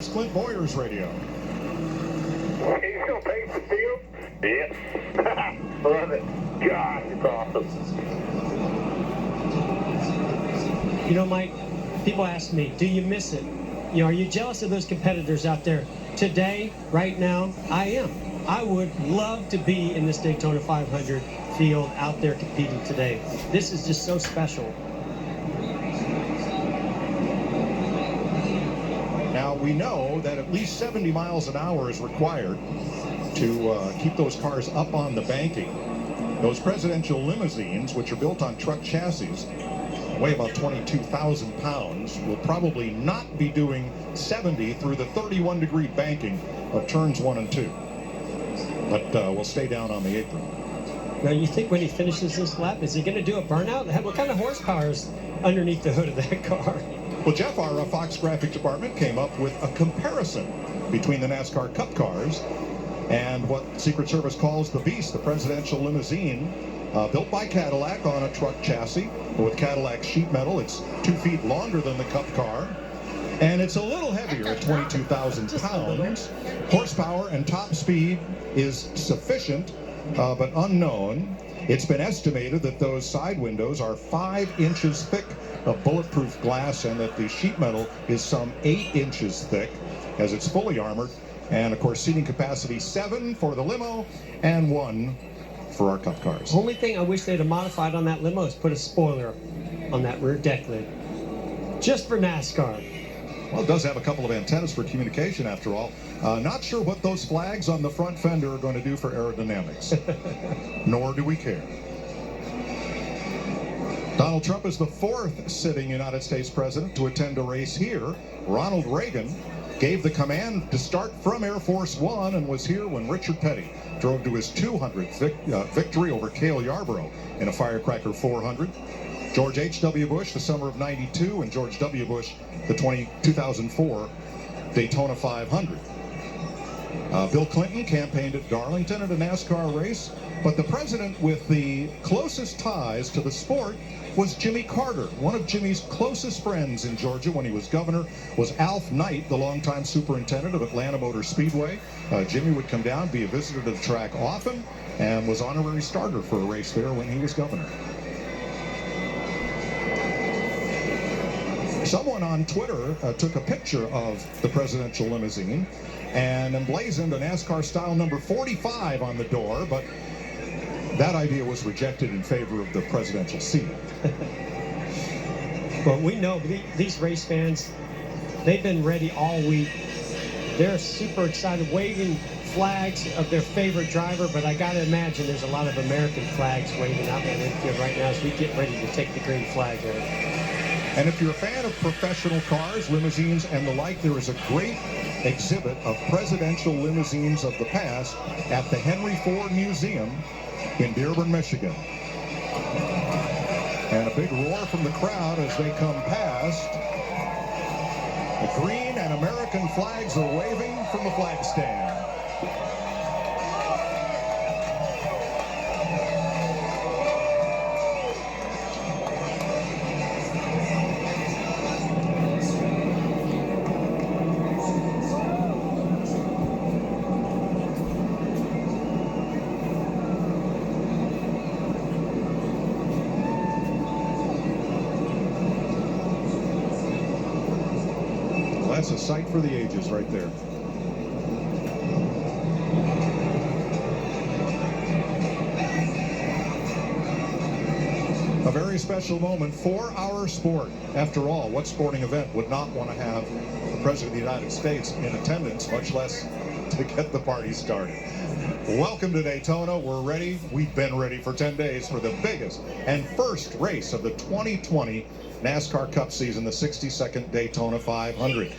It's Clint Boyer's radio. Can you still taste the field? Yes. Love it. God, it's awesome. You know, Mike, people ask me, do you miss it? You know, are you jealous of those competitors out there? Today, right now, I am. I would love to be in this Daytona 500 field out there competing today. This is just so special. Now, we know that at least 70 miles an hour is required to keep those cars up on the banking. Those presidential limousines, which are built on truck chassis, weigh about 22,000 pounds, will probably not be doing 70 through the 31-degree banking of turns 1 and 2. But we'll stay down on the apron. Now, you think when he finishes this lap, is he going to do a burnout? What kind of horsepower is underneath the hood of that car? Well, Jeff, our Fox Graphics department came up with a comparison between the NASCAR Cup cars and what Secret Service calls the Beast, the presidential limousine, built by Cadillac on a truck chassis with Cadillac sheet metal. It's 2 feet longer than the Cup car, and it's a little heavier at 22,000 pounds. Horsepower and top speed is sufficient, but unknown. It's been estimated that those side windows are 5 inches thick of bulletproof glass, and that the sheet metal is some 8 inches thick, as it's fully armored. And of course, seating capacity 7 for the limo and 1 for our Cup cars. Only thing I wish they'd have modified on that limo is put a spoiler on that rear deck lid, just for NASCAR. Well, it does have a couple of antennas for communication, after all. Not sure what those flags on the front fender are going to do for aerodynamics. Nor do we care. Donald Trump is the 4th sitting United States president to attend a race here. Ronald Reagan gave the command to start from Air Force One and was here when Richard Petty drove to his 200th victory over Cale Yarborough in a Firecracker 400. George H.W. Bush, the summer of '92, and George W. Bush, the 2004 Daytona 500. Bill Clinton campaigned at Darlington at a NASCAR race, but the president with the closest ties to the sport was Jimmy Carter. One of Jimmy's closest friends in Georgia when he was governor was Alf Knight, the longtime superintendent of Atlanta Motor Speedway. Jimmy would come down, be a visitor to the track often, and was honorary starter for a race there when he was governor. Someone on Twitter took a picture of the presidential limousine and emblazoned a NASCAR-style number 45 on the door, but that idea was rejected in favor of the presidential seal. Well, we know these race fans, they've been ready all week. They're super excited, waving flags of their favorite driver, but I got to imagine there's a lot of American flags waving out in the infield right now as we get ready to take the green flag there. And if you're a fan of professional cars, limousines, and the like, there is a great exhibit of presidential limousines of the past at the Henry Ford Museum in Dearborn, Michigan. And a big roar from the crowd as they come past. The green and American flags are waving from the flag stand. That's a sight for the ages right there. A very special moment for our sport. After all, what sporting event would not want to have the President of the United States in attendance, much less to get the party started? Welcome to Daytona. We're ready. We've been ready for 10 days for the biggest and first race of the 2020 NASCAR Cup season, the 62nd Daytona 500.